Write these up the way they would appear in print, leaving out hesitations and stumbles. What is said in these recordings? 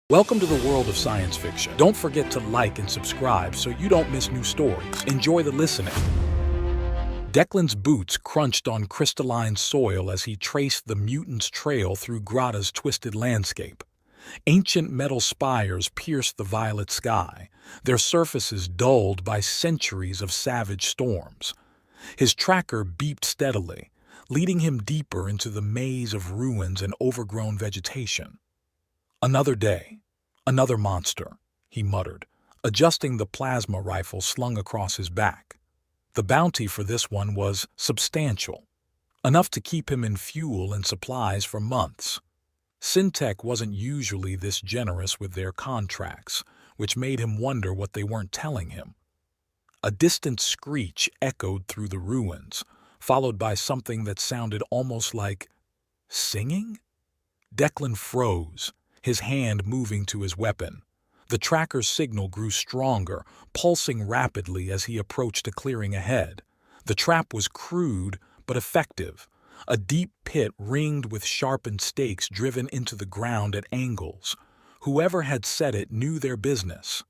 Welcome to the world of science fiction. Don't forget to like and subscribe so you don't miss new stories. Enjoy the listening. Declan's boots crunched on crystalline soil as he traced the mutant's trail through Grata's twisted landscape. Ancient metal spires pierced the violet sky, their surfaces dulled by centuries of savage storms. His tracker beeped steadily, leading him deeper into the maze of ruins and overgrown vegetation. Another day, another monster, he muttered, adjusting the plasma rifle slung across his back. The bounty for this one was substantial, enough to keep him in fuel and supplies for months. Syntech wasn't usually this generous with their contracts, which made him wonder what they weren't telling him. A distant screech echoed through the ruins, followed by something that sounded almost like singing? Declan froze, his hand moving to his weapon. The tracker's signal grew stronger, pulsing rapidly as he approached a clearing ahead. The trap was crude but effective, a deep pit ringed with sharpened stakes driven into the ground at angles. Whoever had set it knew their business.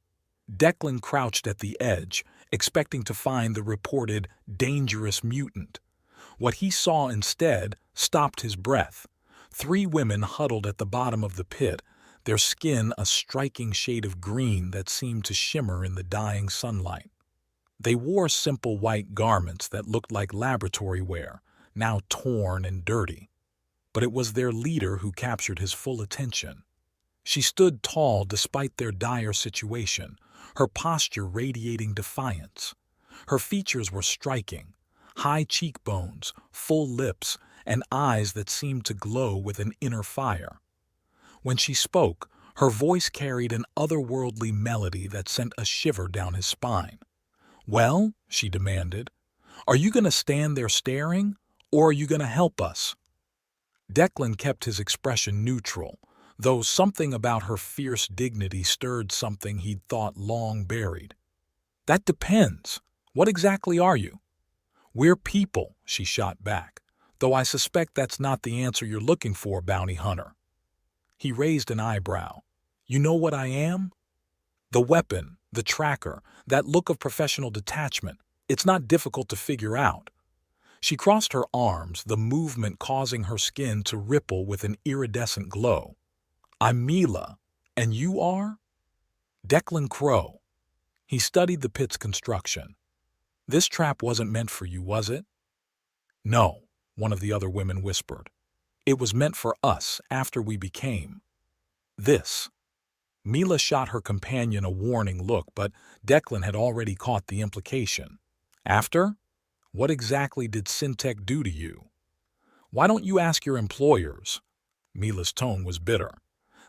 Declan crouched at the edge, expecting to find the reported dangerous mutant. What he saw instead stopped his breath. 3 women huddled at the bottom of the pit, their skin a striking shade of green that seemed to shimmer in the dying sunlight. They wore simple white garments that looked like laboratory wear, now torn and dirty. But it was their leader who captured his full attention. She stood tall despite their dire situation, her posture radiating defiance. Her features were striking, high cheekbones, full lips, and eyes that seemed to glow with an inner fire. When she spoke, her voice carried an otherworldly melody that sent a shiver down his spine. "Well," she demanded, "are you going to stand there staring, or are you going to help us?" Declan kept his expression neutral, though something about her fierce dignity stirred something he'd thought long buried. "That depends. What exactly are you?" "We're people," she shot back, "though I suspect that's not the answer you're looking for, bounty hunter." He raised an eyebrow. "You know what I am?" "The weapon, the tracker, that look of professional detachment. It's not difficult to figure out." She crossed her arms, the movement causing her skin to ripple with an iridescent glow. "I'm Mila, and you are?" "Declan Crow." He studied the pit's construction. "This trap wasn't meant for you, was it?" "No," one of the other women whispered. "It was meant for us after we became this." Mila shot her companion a warning look, but Declan had already caught the implication. "After? What exactly did Syntech do to you?" "Why don't you ask your employers?" Mila's tone was bitter.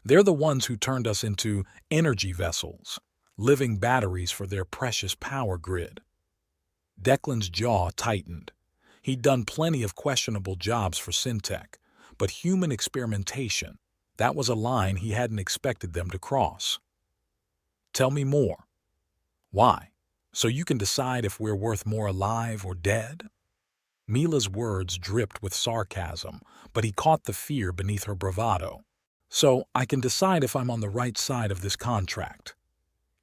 "They're the ones who turned us into energy vessels, living batteries for their precious power grid." Declan's jaw tightened. He'd done plenty of questionable jobs for Syntech, but human experimentation, that was a line he hadn't expected them to cross. "Tell me more." "Why? So you can decide if we're worth more alive or dead?" Mila's words dripped with sarcasm, but he caught the fear beneath her bravado. "So I can decide if I'm on the right side of this contract."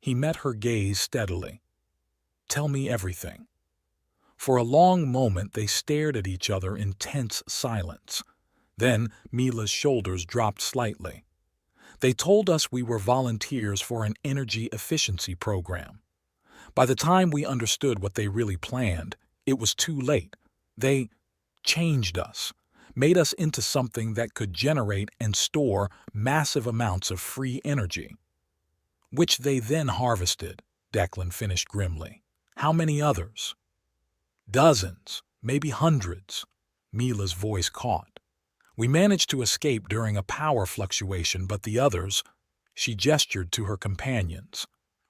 He met her gaze steadily. "Tell me everything." For a long moment they stared at each other in tense silence. Then Mila's shoulders dropped slightly. "They told us we were volunteers for an energy efficiency program. By the time we understood what they really planned, it was too late. They changed us, made us into something that could generate and store massive amounts of free energy." "Which they then harvested," Declan finished grimly. "How many others?" "Dozens, maybe hundreds." Mila's voice caught. "We managed to escape during a power fluctuation, but the others," she gestured to her companions,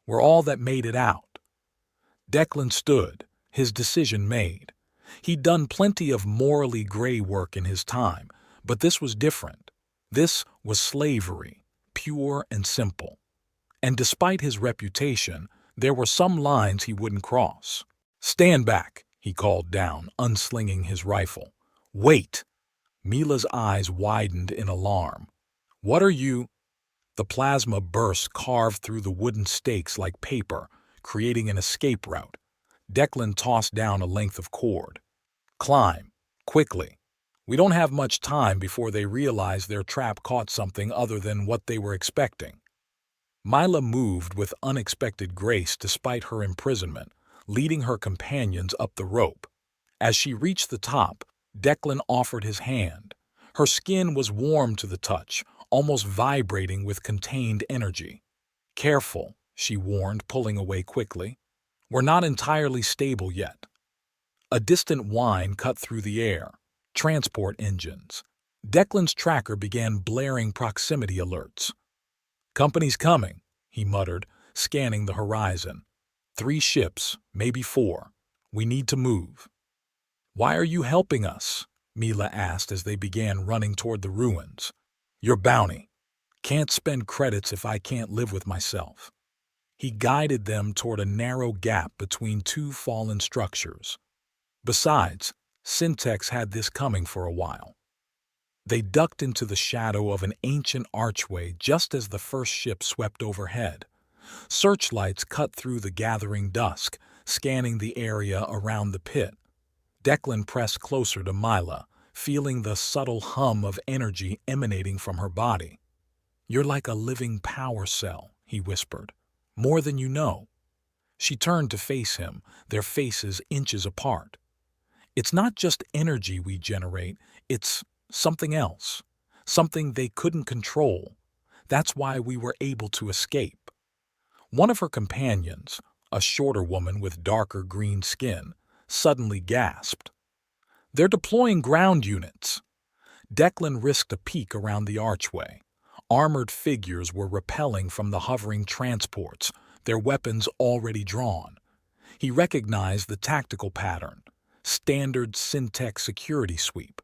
"were all that made it out." Declan stood, his decision made. He'd done plenty of morally gray work in his time, but this was different. This was slavery, pure and simple. And despite his reputation, there were some lines he wouldn't cross. "Stand back," he called down, unslinging his rifle. "Wait!" Mila's eyes widened in alarm. "What are you—" The plasma burst carved through the wooden stakes like paper, creating an escape route. Declan tossed down a length of cord. Climb. Quickly. We don't have much time before they realize their trap caught something other than what they were expecting. Mila moved with unexpected grace despite her imprisonment, leading her companions up the rope. As she reached the top, Declan offered his hand. Her skin was warm to the touch, almost vibrating with contained energy. Careful, she warned, pulling away quickly. We're not entirely stable yet. A distant whine cut through the air. Transport engines. Declan's tracker began blaring proximity alerts. Company's coming, he muttered, scanning the horizon. 3 ships, maybe 4. We need to move. Why are you helping us? Mila asked as they began running toward the ruins. Your bounty. Can't spend credits if I can't live with myself. He guided them toward a narrow gap between 2 fallen structures. Besides, Syntex had this coming for a while. They ducked into the shadow of an ancient archway just as the first ship swept overhead. Searchlights cut through the gathering dusk, scanning the area around the pit. Declan pressed closer to Mila, feeling the subtle hum of energy emanating from her body. You're like a living power cell, he whispered. More than you know. She turned to face him, their faces inches apart. It's not just energy we generate, it's something else. Something they couldn't control. That's why we were able to escape. One of her companions, a shorter woman with darker green skin, suddenly gasped. They're deploying ground units. Declan risked a peek around the archway. Armored figures were rappelling from the hovering transports, their weapons already drawn. He recognized the tactical pattern. Standard Syntex security sweep.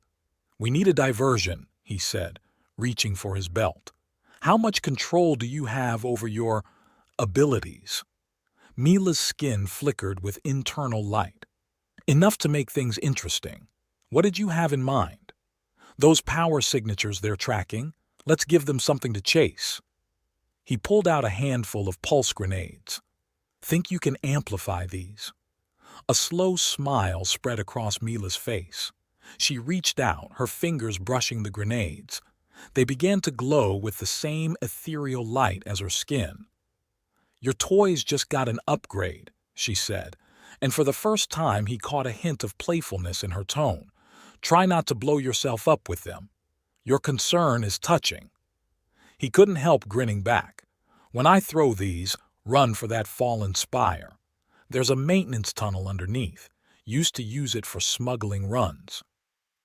We need a diversion, he said, reaching for his belt. How much control do you have over your abilities? Mila's skin flickered with internal light. Enough to make things interesting. What did you have in mind? Those power signatures they're tracking, let's give them something to chase. He pulled out a handful of pulse grenades. Think you can amplify these? A slow smile spread across Mila's face. She reached out, her fingers brushing the grenades. They began to glow with the same ethereal light as her skin. Your toys just got an upgrade, she said, and for the first time he caught a hint of playfulness in her tone. Try not to blow yourself up with them. Your concern is touching. He couldn't help grinning back. When I throw these, run for that fallen spire. There's a maintenance tunnel underneath. Used to use it for smuggling runs.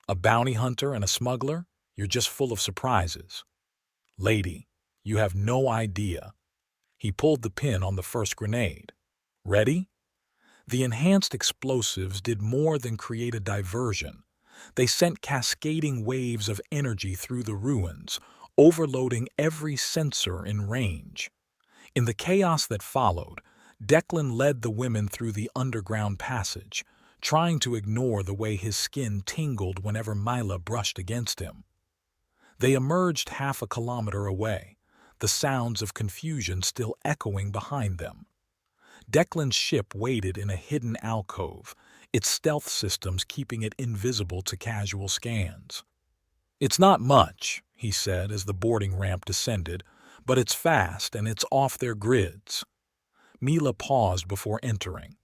A bounty hunter and a smuggler? You're just full of surprises. Lady, you have no idea. He pulled the pin on the first grenade. Ready? The enhanced explosives did more than create a diversion. They sent cascading waves of energy through the ruins, overloading every sensor in range. In the chaos that followed, Declan led the women through the underground passage, trying to ignore the way his skin tingled whenever Mila brushed against him. They emerged half a kilometer away, the sounds of confusion still echoing behind them. Declan's ship waited in a hidden alcove, its stealth systems keeping it invisible to casual scans. It's not much, he said as the boarding ramp descended, but it's fast and it's off their grids. Mila paused before entering.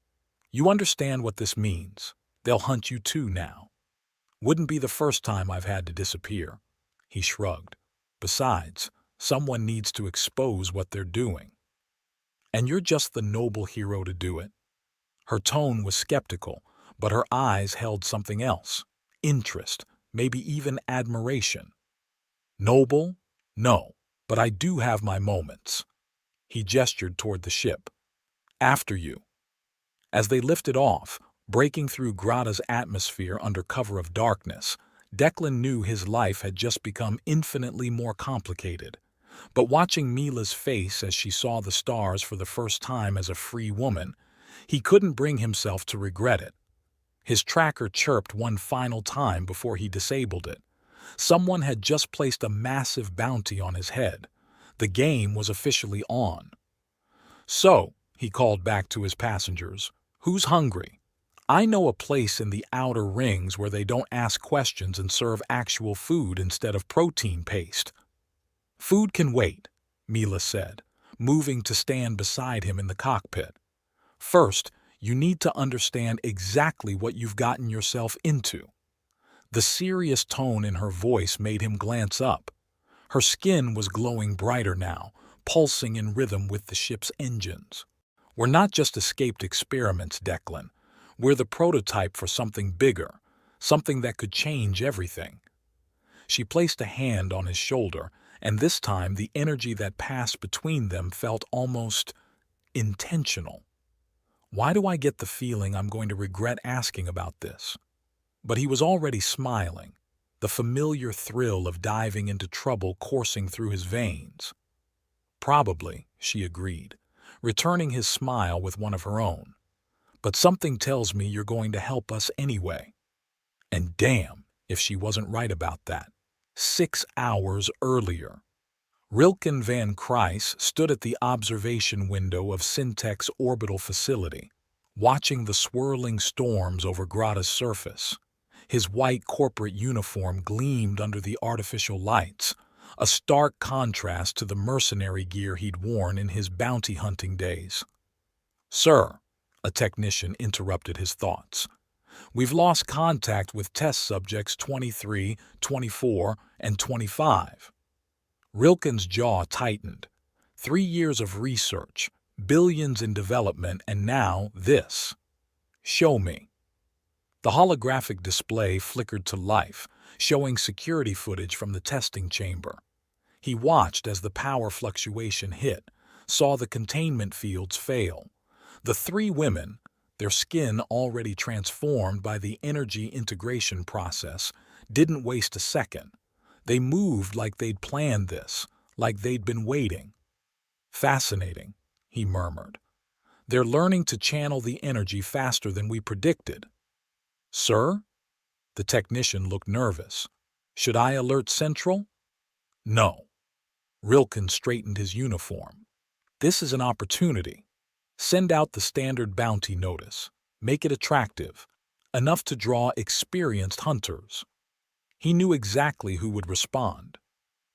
You understand what this means. They'll hunt you too now. Wouldn't be the first time I've had to disappear. He shrugged. Besides, someone needs to expose what they're doing. And you're just the noble hero to do it. Her tone was skeptical, but her eyes held something else. Interest, maybe even admiration. Noble? No, but I do have my moments. He gestured toward the ship. After you. As they lifted off, breaking through Grata's atmosphere under cover of darkness, Declan knew his life had just become infinitely more complicated. But watching Mila's face as she saw the stars for the first time as a free woman, he couldn't bring himself to regret it. His tracker chirped one final time before he disabled it. Someone had just placed a massive bounty on his head. The game was officially on. "So," he called back to his passengers, "who's hungry? I know a place in the outer rings where they don't ask questions and serve actual food instead of protein paste." "Food can wait," Mila said, moving to stand beside him in the cockpit. "First, you need to understand exactly what you've gotten yourself into." The serious tone in her voice made him glance up. Her skin was glowing brighter now, pulsing in rhythm with the ship's engines. "We're not just escaped experiments, Declan. We're the prototype for something bigger, something that could change everything." She placed a hand on his shoulder, and this time the energy that passed between them felt almost intentional. "Why do I get the feeling I'm going to regret asking about this?" But he was already smiling, the familiar thrill of diving into trouble coursing through his veins. "Probably," she agreed, returning his smile with one of her own. "But something tells me you're going to help us anyway." And damn if she wasn't right about that. 6 hours earlier, Rilken van Kreis stood at the observation window of Syntech's orbital facility, watching the swirling storms over Grata's surface. His white corporate uniform gleamed under the artificial lights, a stark contrast to the mercenary gear he'd worn in his bounty hunting days. "Sir," a technician interrupted his thoughts, "we've lost contact with test subjects 23, 24, and 25. Rilken's jaw tightened. 3 years of research, billions in development, and now this. "Show me." The holographic display flickered to life, showing security footage from the testing chamber. He watched as the power fluctuation hit, saw the containment fields fail. The 3 women, their skin already transformed by the energy integration process, didn't waste a second. They moved like they'd planned this, like they'd been waiting. "Fascinating," he murmured. "They're learning to channel the energy faster than we predicted." "Sir?" The technician looked nervous. "Should I alert Central?" "No." Rilken straightened his uniform. "This is an opportunity. Send out the standard bounty notice. Make it attractive, enough to draw experienced hunters." He knew exactly who would respond.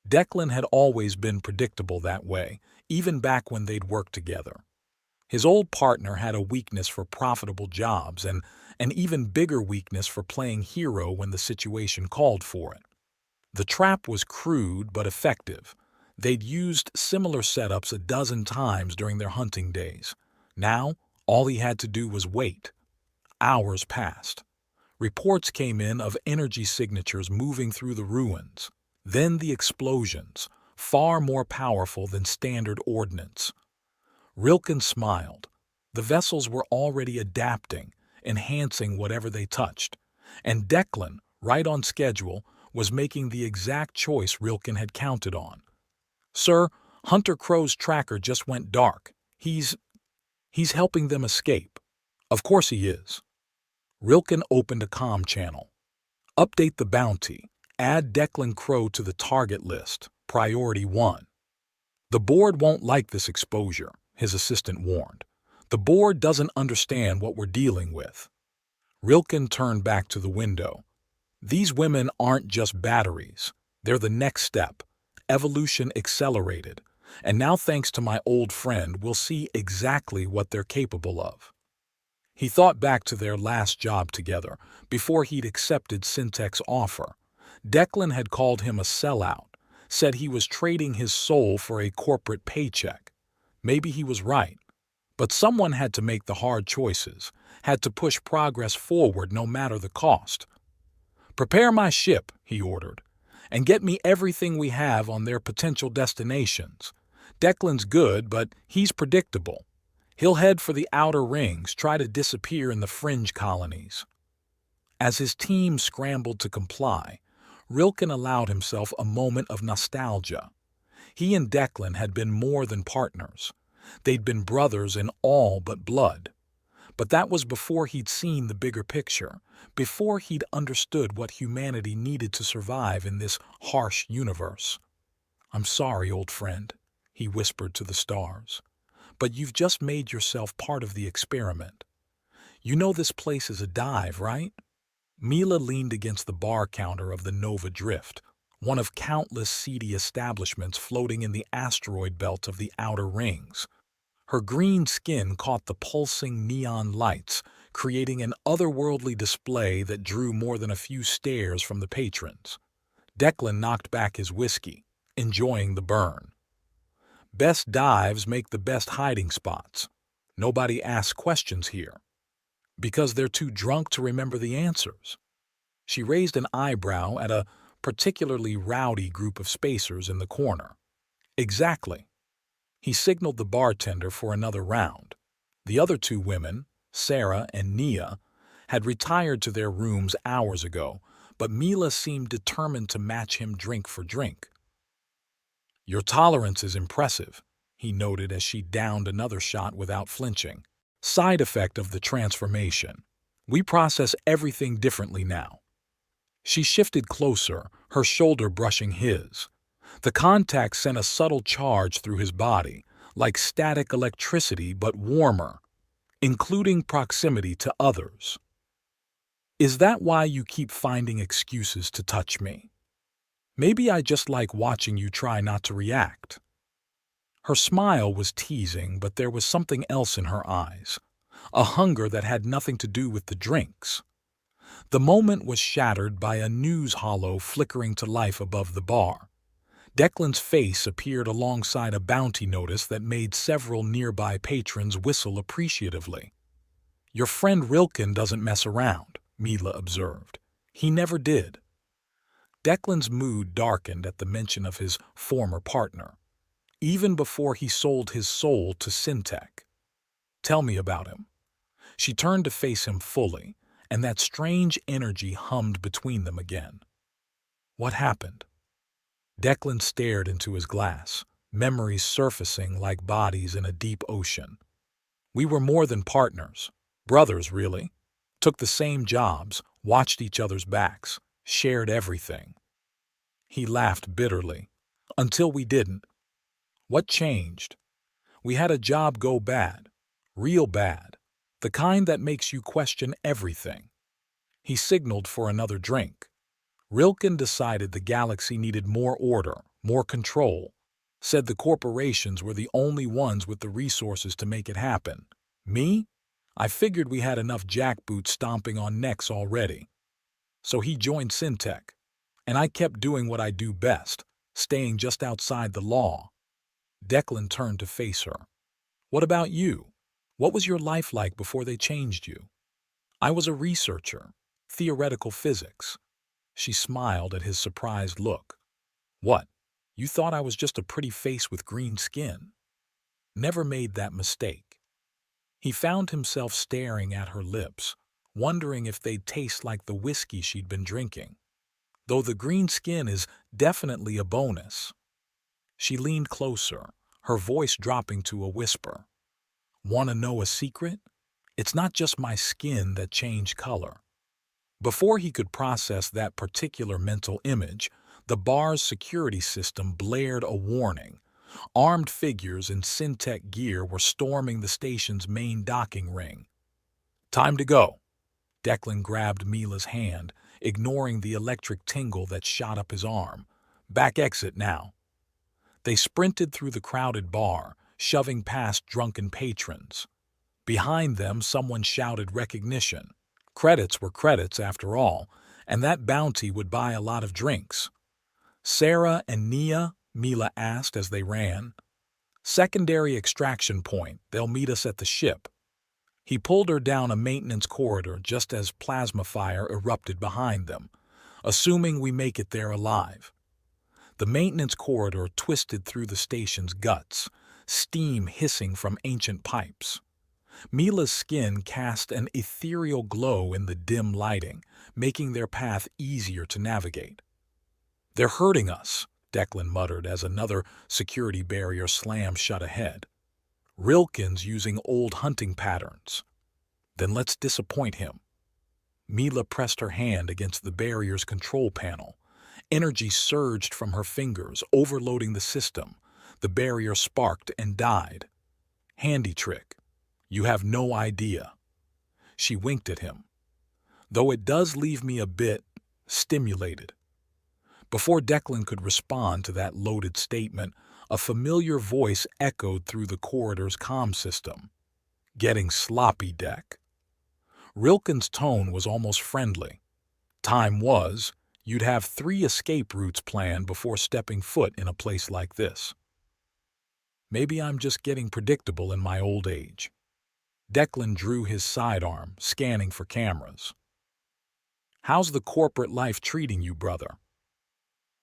Declan had always been predictable that way, even back when they'd worked together. His old partner had a weakness for profitable jobs and an even bigger weakness for playing hero when the situation called for it. The trap was crude but effective. They'd used similar setups a dozen times during their hunting days. Now, all he had to do was wait. Hours passed. Reports came in of energy signatures moving through the ruins. Then the explosions, far more powerful than standard ordnance. Rilken smiled. The vessels were already adapting, enhancing whatever they touched. And Declan, right on schedule, was making the exact choice Rilken had counted on. "Sir, Hunter Crow's tracker just went dark. He's helping them escape." "Of course he is." Rilken opened a comm channel. "Update the bounty. Add Declan Crow to the target list. Priority 1. "The board won't like this exposure," his assistant warned. "The board doesn't understand what we're dealing with." Rilken turned back to the window. "These women aren't just batteries. They're the next step. Evolution accelerated. And now, thanks to my old friend, we'll see exactly what they're capable of." He thought back to their last job together, before he'd accepted Syntech's offer. Declan had called him a sellout, said he was trading his soul for a corporate paycheck. Maybe he was right. But someone had to make the hard choices, had to push progress forward no matter the cost. "Prepare my ship," he ordered, "and get me everything we have on their potential destinations. Declan's good, but he's predictable. He'll head for the outer rings, try to disappear in the fringe colonies." As his team scrambled to comply, Rilken allowed himself a moment of nostalgia. He and Declan had been more than partners. They'd been brothers in all but blood. But that was before he'd seen the bigger picture, before he'd understood what humanity needed to survive in this harsh universe. "I'm sorry, old friend." he whispered to the stars. "But you've just made yourself part of the experiment. You know this place is a dive, right?" Mila leaned against the bar counter of the Nova Drift, one of countless seedy establishments floating in the asteroid belt of the outer rings. Her green skin caught the pulsing neon lights, creating an otherworldly display that drew more than a few stares from the patrons. Declan knocked back his whiskey, enjoying the burn. "Best dives make the best hiding spots. Nobody asks questions here, because they're too drunk to remember the answers." She raised an eyebrow at a particularly rowdy group of spacers in the corner. "Exactly." He signaled the bartender for another round. The other two women, Sarah and Nia, had retired to their rooms hours ago, but Mila seemed determined to match him drink for drink. "Your tolerance is impressive," he noted as she downed another shot without flinching. "Side effect of the transformation. We process everything differently now." She shifted closer, her shoulder brushing his. The contact sent a subtle charge through his body, like static electricity but warmer, including proximity to others. "Is that why you keep finding excuses to touch me? Maybe I just like watching you try not to react." Her smile was teasing, but there was something else in her eyes, a hunger that had nothing to do with the drinks. The moment was shattered by a news holo flickering to life above the bar. Declan's face appeared alongside a bounty notice that made several nearby patrons whistle appreciatively. "Your friend Rilken doesn't mess around," Mila observed. "He never did." Declan's mood darkened at the mention of his former partner, even before he sold his soul to Syntech. "Tell me about him." She turned to face him fully, and that strange energy hummed between them again. "What happened?" Declan stared into his glass, memories surfacing like bodies in a deep ocean. "We were more than partners. Brothers, really. Took the same jobs, watched each other's backs, shared everything." He laughed bitterly. "Until we didn't." "What changed?" "We had a job go bad. Real bad. The kind that makes you question everything." He signaled for another drink. Rilken decided the galaxy needed more order, more control. Said the corporations were the only ones with the resources to make it happen. Me? I figured we had enough jackboots stomping on necks already. So he joined Syntech, and I kept doing what I do best, staying just outside the law. Declan turned to face her. "What about you? What was your life like before they changed you?" "I was a researcher. Theoretical physics." She smiled at his surprised look. "What? You thought I was just a pretty face with green skin?" "Never made that mistake." He found himself staring at her lips, wondering if they'd taste like the whiskey she'd been drinking. Though the green skin is definitely a bonus. She leaned closer, her voice dropping to a whisper. "Want to know a secret? It's not just my skin that changed color." Before he could process that particular mental image, the bar's security system blared a warning. Armed figures in Syntech gear were storming the station's main docking ring. "Time to go." Declan grabbed Mila's hand, ignoring the electric tingle that shot up his arm. "Back exit now." They sprinted through the crowded bar, shoving past drunken patrons. Behind them, someone shouted recognition. Credits were credits after all, and that bounty would buy a lot of drinks. "Sarah and Nia?" Mila asked as they ran. "Secondary extraction point. They'll meet us at the ship." He pulled her down a maintenance corridor just as plasma fire erupted behind them, assuming we make it there alive. The maintenance corridor twisted through the station's guts, steam hissing from ancient pipes. Mila's skin cast an ethereal glow in the dim lighting, making their path easier to navigate. "They're hurting us," Declan muttered as another security barrier slammed shut ahead. "Rilken's using old hunting patterns." "Then let's disappoint him." Mila pressed her hand against the barrier's control panel. Energy surged from her fingers, overloading the system. The barrier sparked and died. Handy trick. You have no idea. She winked at him. Though it does leave me a bit stimulated. Before Declan could respond to that loaded statement, a familiar voice echoed through the corridor's comm system. Getting sloppy, Dec. Rilken's tone was almost friendly. Time was, you'd have 3 escape routes planned before stepping foot in a place like this. Maybe I'm just getting predictable in my old age. Declan drew his sidearm, scanning for cameras. How's the corporate life treating you, brother?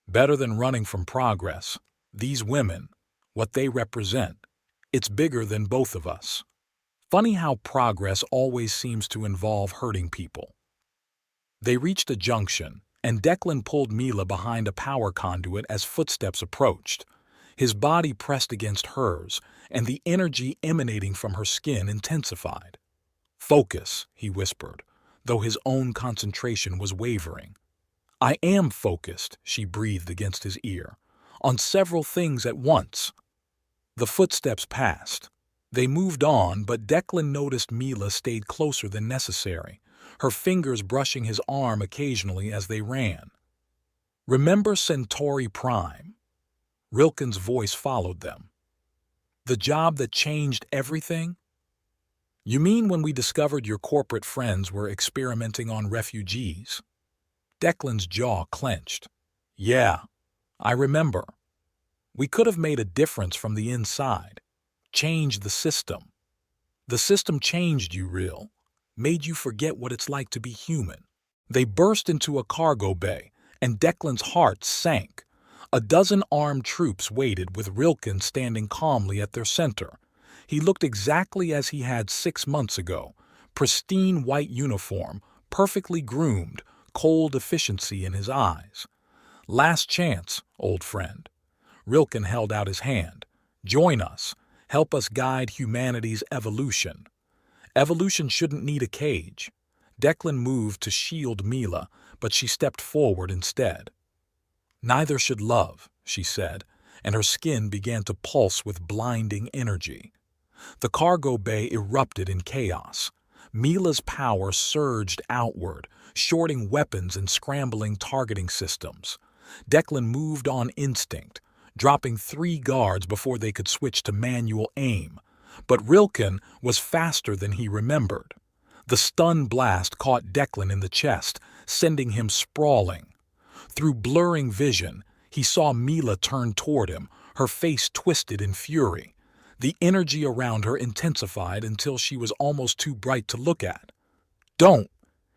Better than running from progress. These women, what they represent, it's bigger than both of us. Funny how progress always seems to involve hurting people. They reached a junction, and Declan pulled Mila behind a power conduit as footsteps approached. His body pressed against hers, and the energy emanating from her skin intensified. Focus, he whispered, though his own concentration was wavering. I am focused, she breathed against his ear, on several things at once. The footsteps passed. They moved on, but Declan noticed Mila stayed closer than necessary, her fingers brushing his arm occasionally as they ran. Remember Centauri Prime? Rilken's voice followed them. The job that changed everything? You mean when we discovered your corporate friends were experimenting on refugees? Declan's jaw clenched. Yeah, I remember. We could have made a difference from the inside. Changed the system. The system changed you, Real. Made you forget what it's like to be human. They burst into a cargo bay, and Declan's heart sank. A dozen armed troops waited with Rilken standing calmly at their center. He looked exactly as he had 6 months ago. Pristine white uniform, perfectly groomed, cold efficiency in his eyes. Last chance, old friend. Rilken held out his hand. Join us. Help us guide humanity's evolution. Evolution shouldn't need a cage. Declan moved to shield Mila, but she stepped forward instead. Neither should love, she said, and her skin began to pulse with blinding energy. The cargo bay erupted in chaos. Mila's power surged outward, shorting weapons and scrambling targeting systems. Declan moved on instinct, dropping 3 guards before they could switch to manual aim. But Rilken was faster than he remembered. The stun blast caught Declan in the chest, sending him sprawling. Through blurring vision, he saw Mila turn toward him, her face twisted in fury. The energy around her intensified until she was almost too bright to look at. Don't!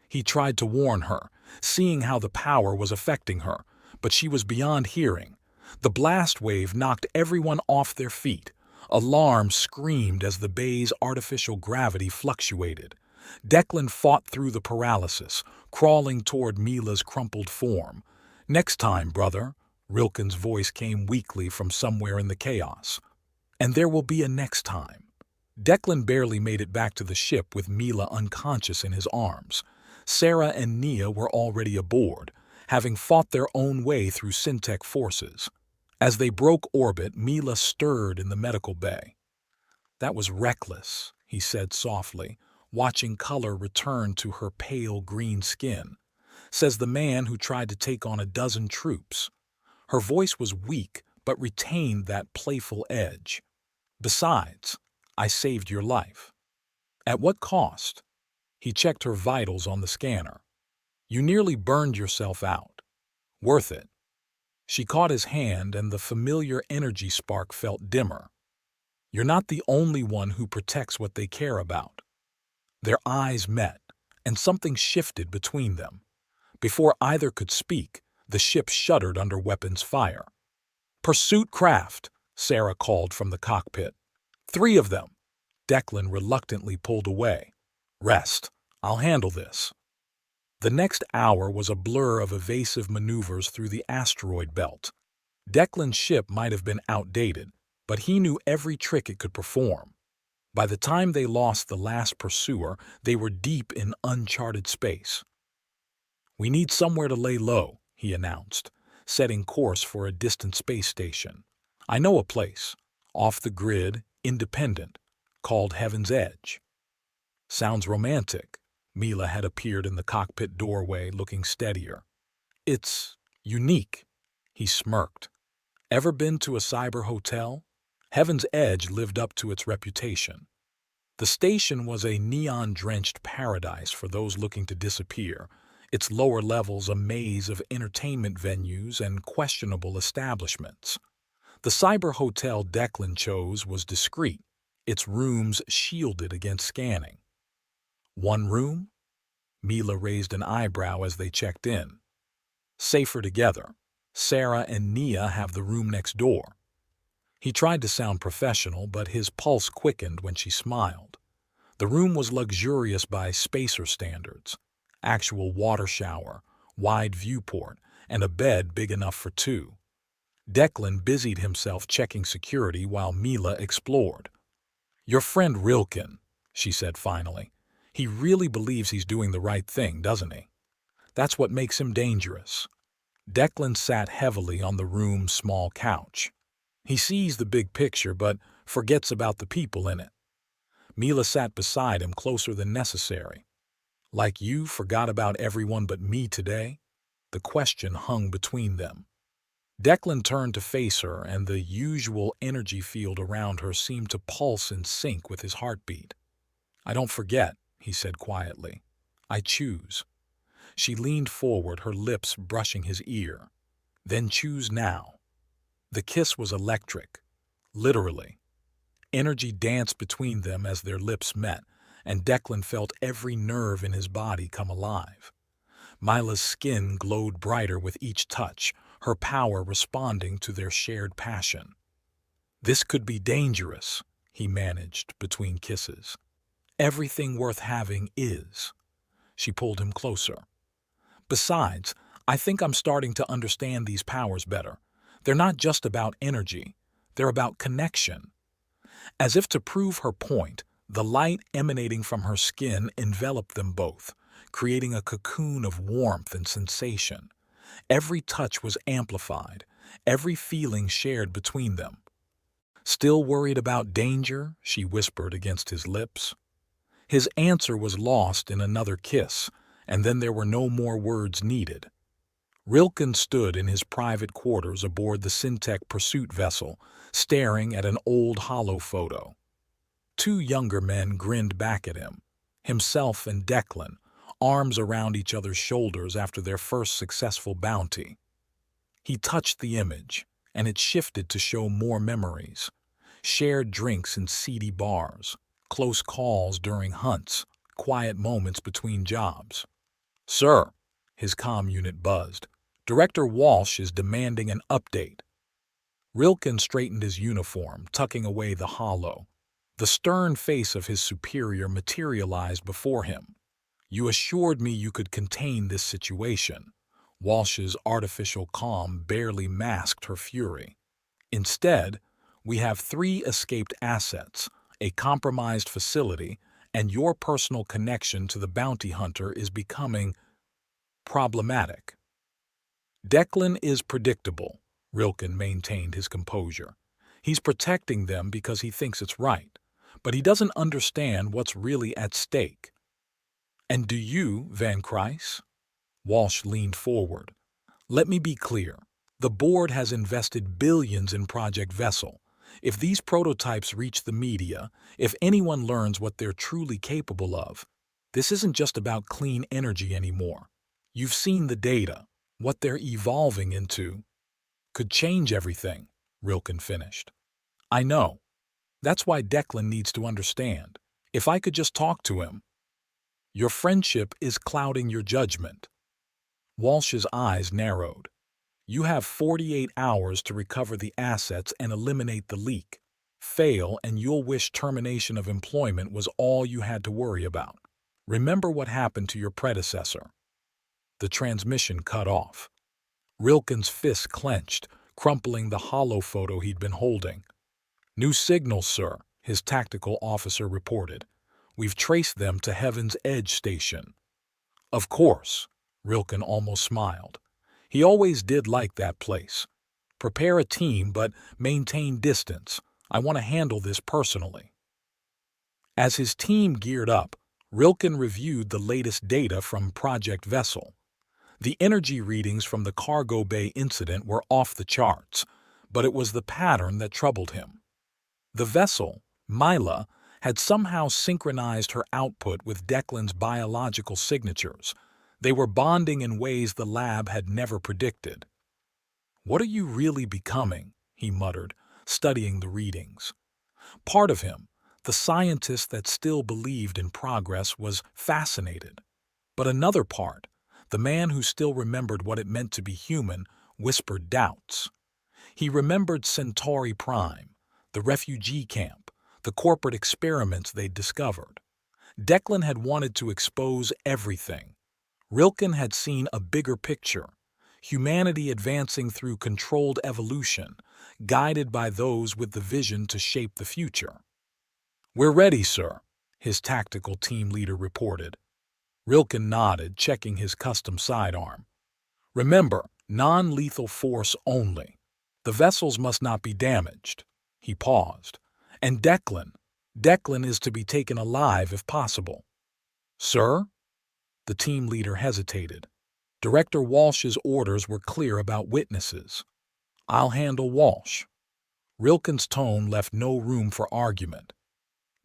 He tried to warn her, seeing how the power was affecting her, but she was beyond hearing. The blast wave knocked everyone off their feet. Alarm screamed as the bay's artificial gravity fluctuated. Declan fought through the paralysis, crawling toward Mila's crumpled form. Next time, brother, Rilken's voice came weakly from somewhere in the chaos. And there will be a next time. Declan barely made it back to the ship with Mila unconscious in his arms. Sarah and Nia were already aboard, having fought their own way through Syntech forces. As they broke orbit, Mila stirred in the medical bay. That was reckless, he said softly, watching color return to her pale green skin. Says the man who tried to take on a dozen troops. Her voice was weak, but retained that playful edge. Besides, I saved your life. At what cost? He checked her vitals on the scanner. You nearly burned yourself out. Worth it. She caught his hand, and the familiar energy spark felt dimmer. You're not the only one who protects what they care about. Their eyes met, and something shifted between them. Before either could speak, the ship shuddered under weapons fire. Pursuit craft, Sarah called from the cockpit. 3 of them. Declan reluctantly pulled away. Rest. I'll handle this. The next hour was a blur of evasive maneuvers through the asteroid belt. Declan's ship might have been outdated, but he knew every trick it could perform. By the time they lost the last pursuer, they were deep in uncharted space. We need somewhere to lay low, he announced, setting course for a distant space station. I know a place, off the grid, independent, called Heaven's Edge. Sounds romantic. Mila had appeared in the cockpit doorway looking steadier. It's unique, he smirked. Ever been to a cyber hotel? Heaven's Edge lived up to its reputation. The station was a neon-drenched paradise for those looking to disappear, its lower levels a maze of entertainment venues and questionable establishments. The cyber hotel Declan chose was discreet, its rooms shielded against scanning. One room? Mila raised an eyebrow as they checked in. Safer together. Sarah and Nia have the room next door. He tried to sound professional, but his pulse quickened when she smiled. The room was luxurious by spacer standards. Actual water shower, wide viewport, and a bed big enough for two. Declan busied himself checking security while Mila explored. "Your friend Rilken," she said finally. "He really believes he's doing the right thing, doesn't he? That's what makes him dangerous." Declan sat heavily on the room's small couch. He sees the big picture but forgets about the people in it. Mila sat beside him closer than necessary. "Like you forgot about everyone but me today?" The question hung between them. Declan turned to face her, and the usual energy field around her seemed to pulse in sync with his heartbeat. "I don't forget," he said quietly. "I choose." She leaned forward, her lips brushing his ear. "Then choose now." The kiss was electric, literally. Energy danced between them as their lips met, and Declan felt every nerve in his body come alive. Mila's skin glowed brighter with each touch, her power responding to their shared passion. "This could be dangerous," he managed between kisses. "Everything worth having is." She pulled him closer. "Besides, I think I'm starting to understand these powers better. They're not just about energy, they're about connection." As if to prove her point, the light emanating from her skin enveloped them both, creating a cocoon of warmth and sensation. Every touch was amplified, every feeling shared between them. "Still worried about danger?" she whispered against his lips. His answer was lost in another kiss, and then there were no more words needed. Rilken stood in his private quarters aboard the Syntech pursuit vessel, staring at an old holo photo. Two younger men grinned back at him, himself and Declan, arms around each other's shoulders after their first successful bounty. He touched the image, and it shifted to show more memories. Shared drinks in seedy bars, close calls during hunts, quiet moments between jobs. "Sir," his comm unit buzzed, "Director Walsh is demanding an update." Rilken straightened his uniform, tucking away the holo. The stern face of his superior materialized before him. "You assured me you could contain this situation." Walsh's artificial calm barely masked her fury. "Instead, we have 3 escaped assets, a compromised facility, and your personal connection to the bounty hunter is becoming problematic." "Declan is predictable," Rilken maintained his composure. "He's protecting them because he thinks it's right, but he doesn't understand what's really at stake." "And do you, Van Kreis?" Walsh leaned forward. "Let me be clear. The board has invested billions in Project Vessel. If these prototypes reach the media, if anyone learns what they're truly capable of, this isn't just about clean energy anymore. You've seen the data. What they're evolving into could change everything," Rilken finished. "I know. That's why Declan needs to understand. If I could just talk to him." "Your friendship is clouding your judgment." Walsh's eyes narrowed. "You have 48 hours to recover the assets and eliminate the leak. Fail and you'll wish termination of employment was all you had to worry about. Remember what happened to your predecessor." The transmission cut off. Rilken's fist clenched, crumpling the holo photo he'd been holding. "New signals, sir," his tactical officer reported. "We've traced them to Heaven's Edge Station." "Of course," Rilken almost smiled. He always did like that place. Prepare a team, but maintain distance. I want to handle this personally." As his team geared up, Rilken reviewed the latest data from Project Vessel. The energy readings from the cargo bay incident were off the charts, but it was the pattern that troubled him. The vessel, Mila, had somehow synchronized her output with Declan's biological signatures. They were bonding in ways the lab had never predicted. "What are you really becoming?" he muttered, studying the readings. Part of him, the scientist that still believed in progress, was fascinated. But another part, the man who still remembered what it meant to be human, whispered doubts. He remembered Centauri Prime, the refugee camp, the corporate experiments they'd discovered. Declan had wanted to expose everything. Rilken had seen a bigger picture, humanity advancing through controlled evolution, guided by those with the vision to shape the future. "We're ready, sir," his tactical team leader reported. Rilken nodded, checking his custom sidearm. "Remember, non-lethal force only. The vessels must not be damaged." He paused. "And Declan is to be taken alive if possible." "Sir?" The team leader hesitated. Director Walsh's orders were clear about witnesses. "I'll handle Walsh." Rilken's tone left no room for argument.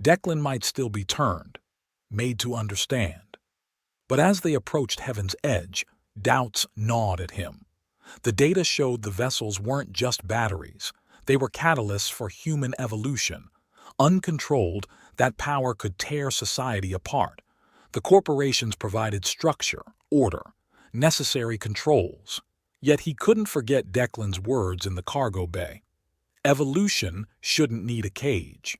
Declan might still be turned, made to understand. But as they approached Heaven's Edge, doubts gnawed at him. The data showed the vessels weren't just batteries. They were catalysts for human evolution. Uncontrolled, that power could tear society apart. The corporations provided structure, order, necessary controls. Yet he couldn't forget Declan's words in the cargo bay. Evolution shouldn't need a cage.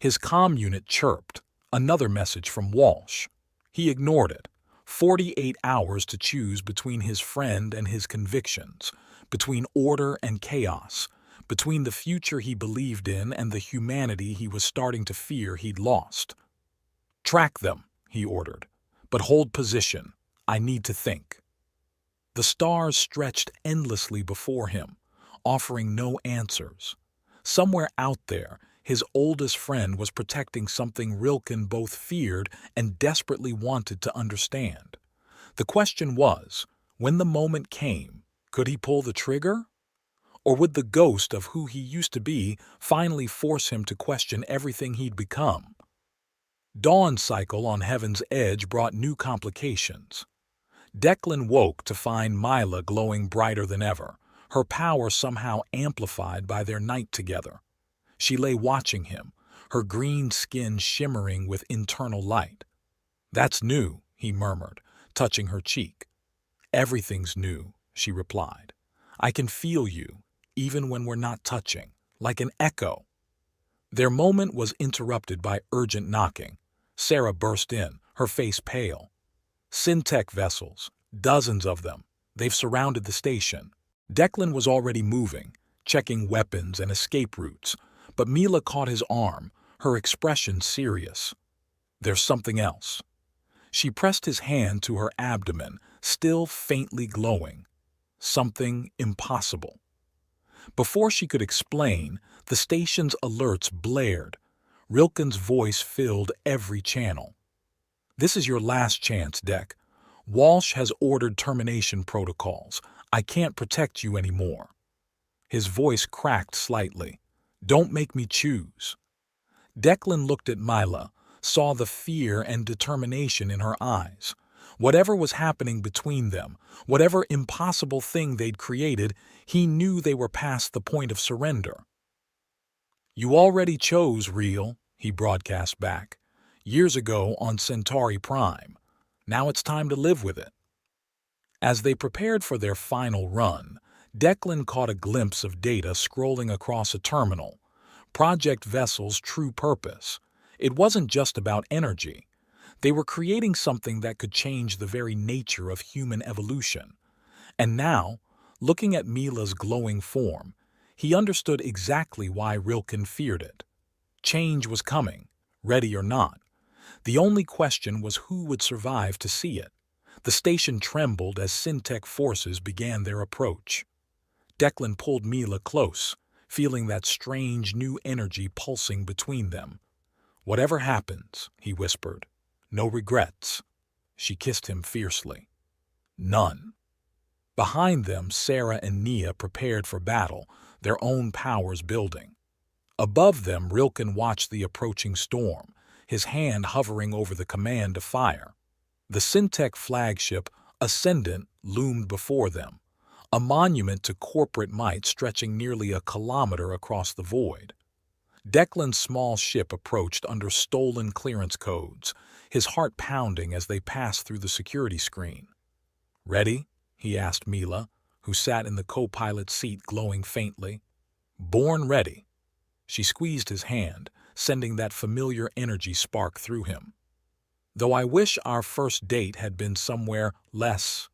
His comm unit chirped, another message from Walsh. He ignored it. 48 hours to choose between his friend and his convictions, between order and chaos, between the future he believed in and the humanity he was starting to fear he'd lost. "Track them," he ordered, "but hold position. I need to think." The stars stretched endlessly before him, offering no answers. Somewhere out there, his oldest friend was protecting something Rilken both feared and desperately wanted to understand. The question was, when the moment came, could he pull the trigger? Or would the ghost of who he used to be finally force him to question everything he'd become? Dawn's cycle on Heaven's Edge brought new complications. Declan woke to find Mila glowing brighter than ever, her power somehow amplified by their night together. She lay watching him, her green skin shimmering with internal light. "That's new," he murmured, touching her cheek. "Everything's new," she replied. "I can feel you, even when we're not touching, like an echo." Their moment was interrupted by urgent knocking. Sarah burst in, her face pale. "Syntech vessels, dozens of them. They've surrounded the station." Declan was already moving, checking weapons and escape routes, but Mila caught his arm, her expression serious. "There's something else." She pressed his hand to her abdomen, still faintly glowing. Something impossible. Before she could explain, the station's alerts blared. Rilken's voice filled every channel. "This is your last chance, Dec. Walsh has ordered termination protocols. I can't protect you anymore." His voice cracked slightly. "Don't make me choose." Declan looked at Mila, saw the fear and determination in her eyes. Whatever was happening between them, whatever impossible thing they'd created, he knew they were past the point of surrender. "You already chose, Real," he broadcast back. "Years ago on Centauri Prime. Now it's time to live with it." As they prepared for their final run, Declan caught a glimpse of data scrolling across a terminal. Project Vessel's true purpose. It wasn't just about energy. They were creating something that could change the very nature of human evolution. And now, looking at Mila's glowing form, he understood exactly why Rilken feared it. Change was coming, ready or not. The only question was who would survive to see it. The station trembled as Syntech forces began their approach. Declan pulled Mila close, feeling that strange new energy pulsing between them. "Whatever happens," he whispered, "no regrets." She kissed him fiercely. "None." Behind them, Sarah and Nia prepared for battle, their own powers building. Above them, Rilken watched the approaching storm, his hand hovering over the command to fire. The Syntech flagship, Ascendant, loomed before them, a monument to corporate might stretching nearly a kilometer across the void. Declan's small ship approached under stolen clearance codes, his heart pounding as they passed through the security screen. "Ready?" he asked Mila, who sat in the co-pilot seat glowing faintly. "Born ready." She squeezed his hand, sending that familiar energy spark through him. "Though I wish our first date had been somewhere less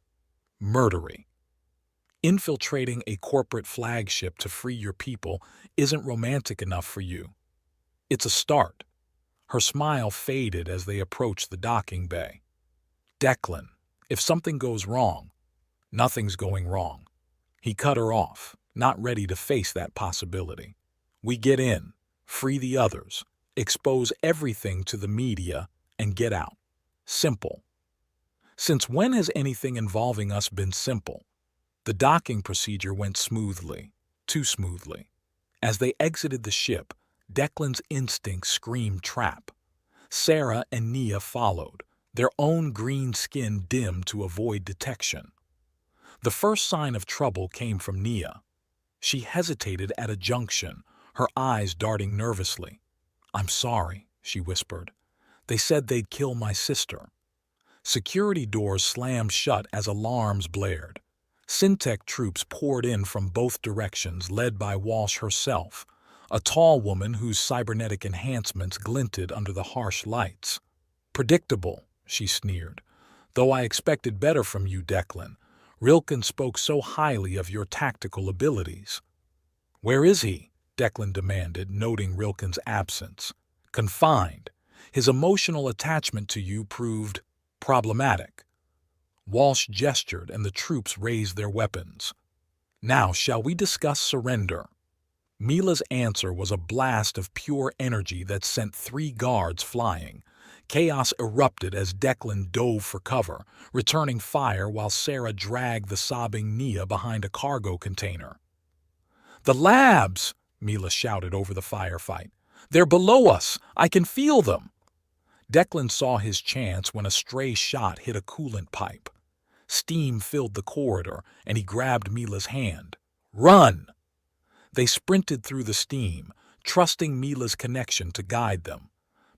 murdery. Infiltrating a corporate flagship to free your people isn't romantic enough for you." "It's a start." Her smile faded as they approached the docking bay. "Declan, if something goes wrong—" "Nothing's going wrong." He cut her off, not ready to face that possibility. "We get in, free the others, expose everything to the media, and get out. Simple." "Since when has anything involving us been simple?" The docking procedure went smoothly, too smoothly. As they exited the ship, Declan's instincts screamed trap. Sarah and Nia followed, their own green skin dimmed to avoid detection. The first sign of trouble came from Nia. She hesitated at a junction, her eyes darting nervously. "I'm sorry," she whispered. "They said they'd kill my sister." Security doors slammed shut as alarms blared. Syntech troops poured in from both directions, led by Walsh herself, a tall woman whose cybernetic enhancements glinted under the harsh lights. "Predictable," she sneered. "Though I expected better from you, Declan. Rilken spoke so highly of your tactical abilities." "Where is he?" Declan demanded, noting Rilken's absence. "Confined. His emotional attachment to you proved problematic." Walsh gestured and the troops raised their weapons. "Now, shall we discuss surrender?" Mila's answer was a blast of pure energy that sent 3 guards flying. Chaos erupted as Declan dove for cover, returning fire while Sarah dragged the sobbing Nia behind a cargo container. "The labs!" Mila shouted over the firefight. "They're below us! I can feel them!" Declan saw his chance when a stray shot hit a coolant pipe. Steam filled the corridor, and he grabbed Mila's hand. "Run!" They sprinted through the steam, trusting Mila's connection to guide them.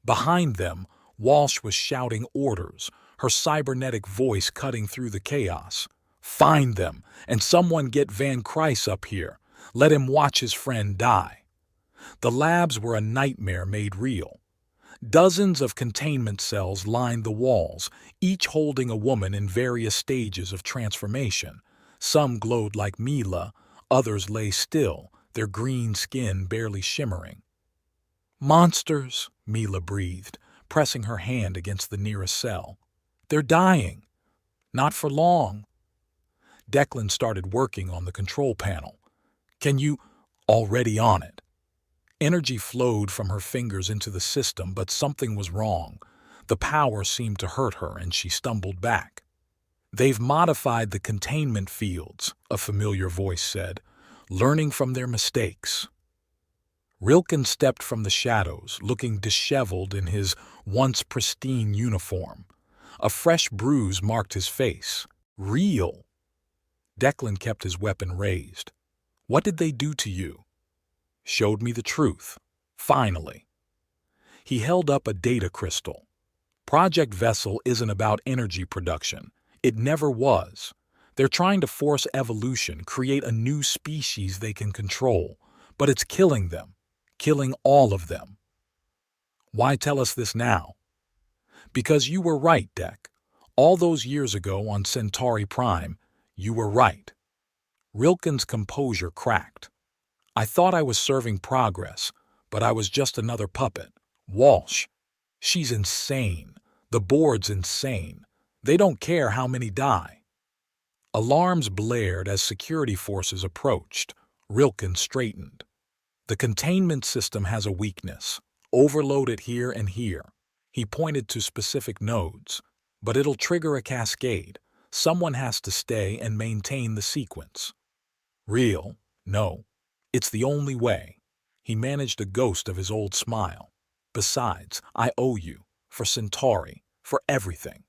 Behind them, Walsh was shouting orders, her cybernetic voice cutting through the chaos. "Find them, and someone get Van Kreis up here. Let him watch his friend die." The labs were a nightmare made real. Dozens of containment cells lined the walls, each holding a woman in various stages of transformation. Some glowed like Mila, others lay still, their green skin barely shimmering. "Monsters," Mila breathed, pressing her hand against the nearest cell. "They're dying." "Not for long." Declan started working on the control panel. "Can you—" "Already on it." Energy flowed from her fingers into the system, but something was wrong. The power seemed to hurt her, and she stumbled back. "They've modified the containment fields," a familiar voice said, "learning from their mistakes." Rilken stepped from the shadows, looking disheveled in his once pristine uniform. A fresh bruise marked his face. "Real." Declan kept his weapon raised. "What did they do to you?" "Showed me the truth. Finally." He held up a data crystal. "Project Vessel isn't about energy production. It never was. They're trying to force evolution, create a new species they can control. But it's killing them. Killing all of them." "Why tell us this now?" "Because you were right, Dec. All those years ago on Centauri Prime, you were right." Rilken's composure cracked. "I thought I was serving progress, but I was just another puppet. Walsh. She's insane. The board's insane. They don't care how many die." Alarms blared as security forces approached. Rilken straightened. The containment system has a weakness. Overload it here and here. He pointed to specific nodes. But it'll trigger a cascade. Someone has to stay and maintain the sequence. Real? No. It's the only way. He managed a ghost of his old smile. Besides, I owe you. For Centauri. For everything.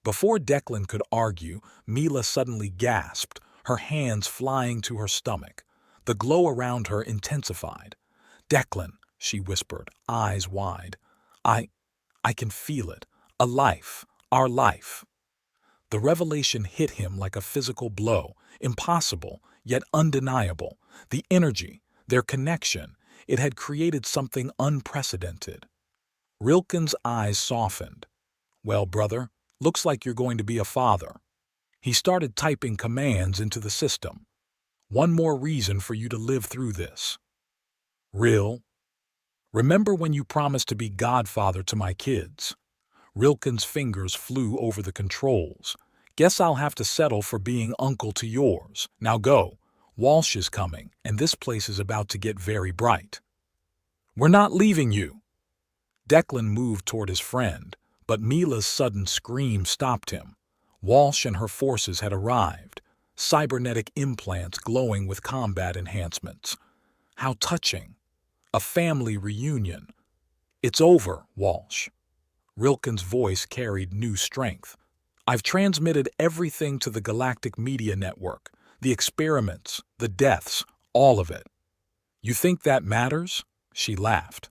Before Declan could argue, Mila suddenly gasped, her hands flying to her stomach. The glow around her intensified. Declan, she whispered, eyes wide. I can feel it. A life. Our life. The revelation hit him like a physical blow. Impossible, yet undeniable. The energy, their connection, it had created something unprecedented. Rilken's eyes softened. Well, brother, looks like you're going to be a father. He started typing commands into the system. One more reason for you to live through this. Rill, remember when you promised to be godfather to my kids? Rilken's fingers flew over the controls. Guess I'll have to settle for being uncle to yours. Now go. Walsh is coming, and this place is about to get very bright. We're not leaving you. Declan moved toward his friend, but Mila's sudden scream stopped him. Walsh and her forces had arrived, cybernetic implants glowing with combat enhancements. How touching. A family reunion. It's over, Walsh. Rilken's voice carried new strength. I've transmitted everything to the Galactic Media Network. The experiments, the deaths, all of it. You think that matters? She laughed.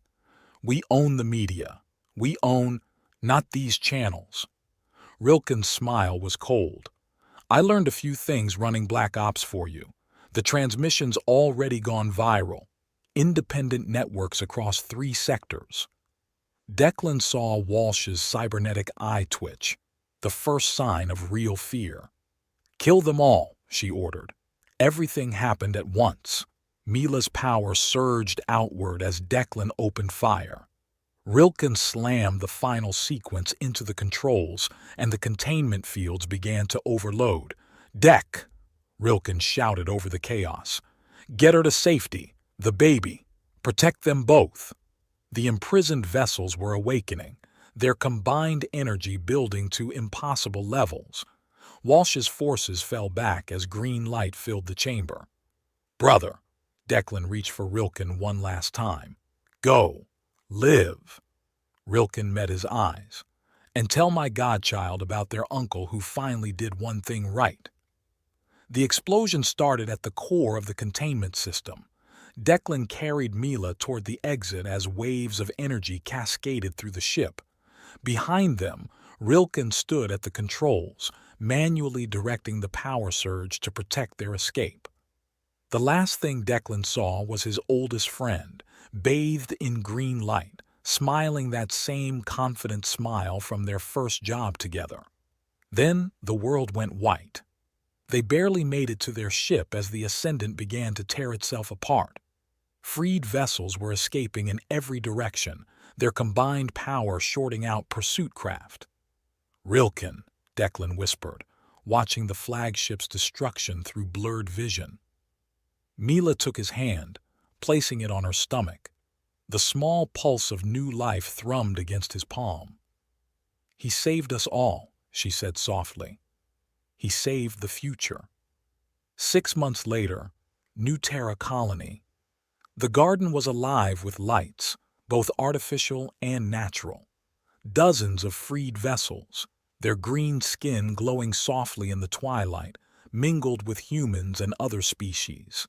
We own the media. We own, not these channels. Rilken's smile was cold. I learned a few things running Black Ops for you. The transmission's already gone viral. Independent networks across 3 sectors. Declan saw Walsh's cybernetic eye twitch, the first sign of real fear. Kill them all, she ordered. Everything happened at once. Mila's power surged outward as Declan opened fire. Rilken slammed the final sequence into the controls, and the containment fields began to overload. Deck! Rilken shouted over the chaos. Get her to safety. The baby. Protect them both. The imprisoned vessels were awakening, their combined energy building to impossible levels. Walsh's forces fell back as green light filled the chamber. Brother, Declan reached for Rilken one last time. Go. Live. Rilken met his eyes. And tell my godchild about their uncle who finally did one thing right. The explosion started at the core of the containment system. Declan carried Mila toward the exit as waves of energy cascaded through the ship. Behind them, Rilken stood at the controls, manually directing the power surge to protect their escape. The last thing Declan saw was his oldest friend, bathed in green light, smiling that same confident smile from their first job together. Then the world went white. They barely made it to their ship as the Ascendant began to tear itself apart. Freed vessels were escaping in every direction, their combined power shorting out pursuit craft. Rilken, Declan whispered, watching the flagship's destruction through blurred vision. Mila took his hand, placing it on her stomach. The small pulse of new life thrummed against his palm. He saved us all, she said softly. He saved the future. 6 months later, New Terra Colony. The garden was alive with lights, both artificial and natural. Dozens of freed vessels, their green skin glowing softly in the twilight, mingled with humans and other species.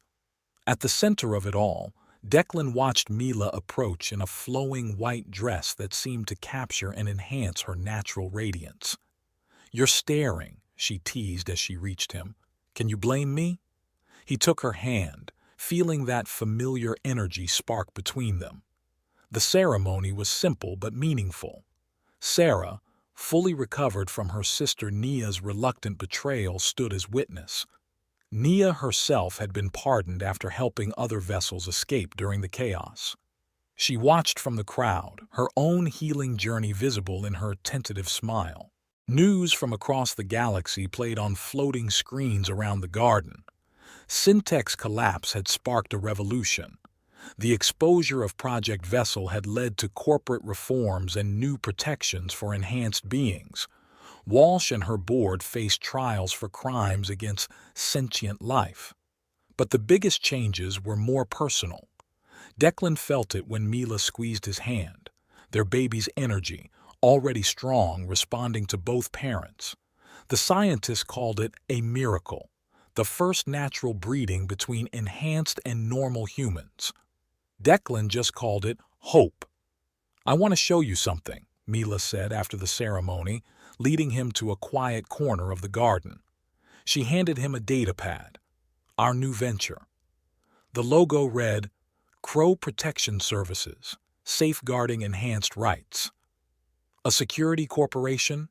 At the center of it all, Declan watched Mila approach in a flowing white dress that seemed to capture and enhance her natural radiance. You're staring, she teased as she reached him. Can you blame me? He took her hand, feeling that familiar energy spark between them. The ceremony was simple but meaningful. Sarah, fully recovered from her sister Nia's reluctant betrayal, stood as witness. Nia herself had been pardoned after helping other vessels escape during the chaos. She watched from the crowd, her own healing journey visible in her tentative smile. News from across the galaxy played on floating screens around the garden. Syntech's collapse had sparked a revolution. The exposure of Project Vessel had led to corporate reforms and new protections for enhanced beings. Walsh and her board faced trials for crimes against sentient life. But the biggest changes were more personal. Declan felt it when Mila squeezed his hand, their baby's energy, already strong, responding to both parents. The scientists called it a miracle, the first natural breeding between enhanced and normal humans. Declan just called it hope. "I want to show you something," Mila said after the ceremony, leading him to a quiet corner of the garden. She handed him a data pad. "Our new venture." The logo read, "Crow Protection Services, Safeguarding Enhanced Rights." "A security corporation?"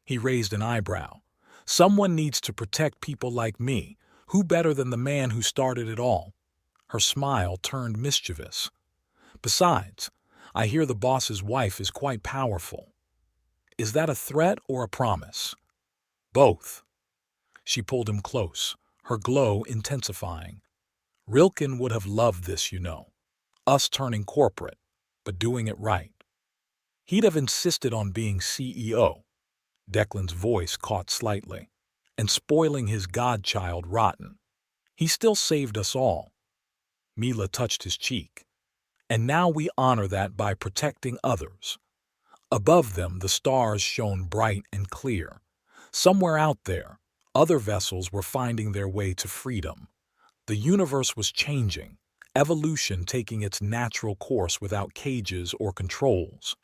He raised an eyebrow. "Someone needs to protect people like me. Who better than the man who started it all?" Her smile turned mischievous. "Besides, I hear the boss's wife is quite powerful." "Is that a threat or a promise?" "Both." She pulled him close, her glow intensifying. "Rilken would have loved this, you know. Us turning corporate, but doing it right. He'd have insisted on being CEO." Declan's voice caught slightly. "And spoiling his godchild rotten. He still saved us all." Mila touched his cheek. "And now we honor that by protecting others." Above them, the stars shone bright and clear. Somewhere out there, other vessels were finding their way to freedom. The universe was changing, evolution taking its natural course without cages or controls.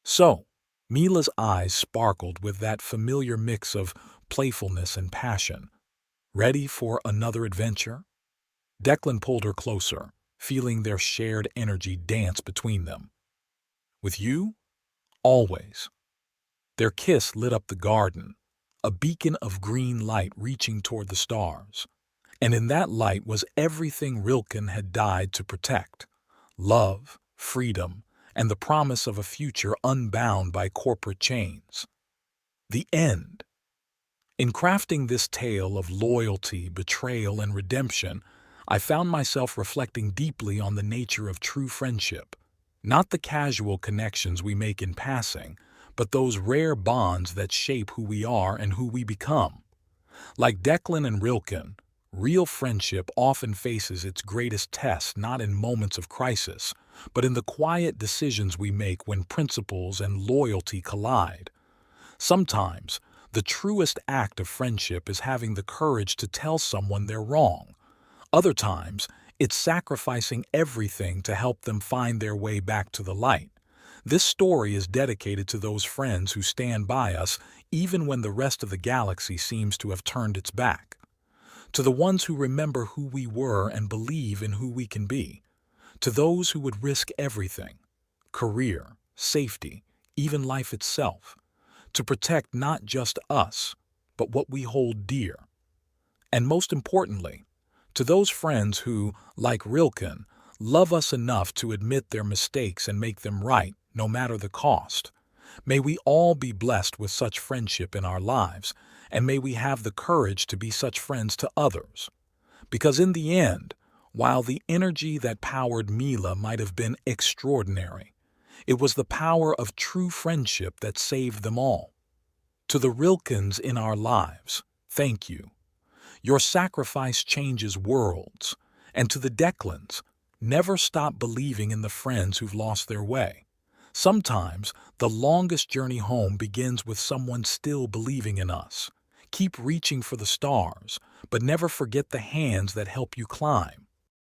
"So," Mila's eyes sparkled with that familiar mix of playfulness and passion. "Ready for another adventure?" Declan pulled her closer, feeling their shared energy dance between them. "With you? Always." Their kiss lit up the garden, a beacon of green light reaching toward the stars. And in that light was everything Rilken had died to protect: love, freedom, and the promise of a future unbound by corporate chains. The end. In crafting this tale of loyalty, betrayal, and redemption, I found myself reflecting deeply on the nature of true friendship. Not the casual connections we make in passing, but those rare bonds that shape who we are and who we become. Like Declan and Rilken, real friendship often faces its greatest test not in moments of crisis, but in the quiet decisions we make when principles and loyalty collide. Sometimes, the truest act of friendship is having the courage to tell someone they're wrong. Other times, it's sacrificing everything to help them find their way back to the light. This story is dedicated to those friends who stand by us even when the rest of the galaxy seems to have turned its back. To the ones who remember who we were and believe in who we can be. To those who would risk everything, career, safety, even life itself, to protect not just us, but what we hold dear. And most importantly, to those friends who, like Rilken, love us enough to admit their mistakes and make them right, no matter the cost. May we all be blessed with such friendship in our lives, and may we have the courage to be such friends to others. Because in the end, while the energy that powered Mila might have been extraordinary, it was the power of true friendship that saved them all. To the Rilkens in our lives, thank you. Your sacrifice changes worlds. And to the Declans, never stop believing in the friends who've lost their way. Sometimes, the longest journey home begins with someone still believing in us. Keep reaching for the stars, but never forget the hands that help you climb.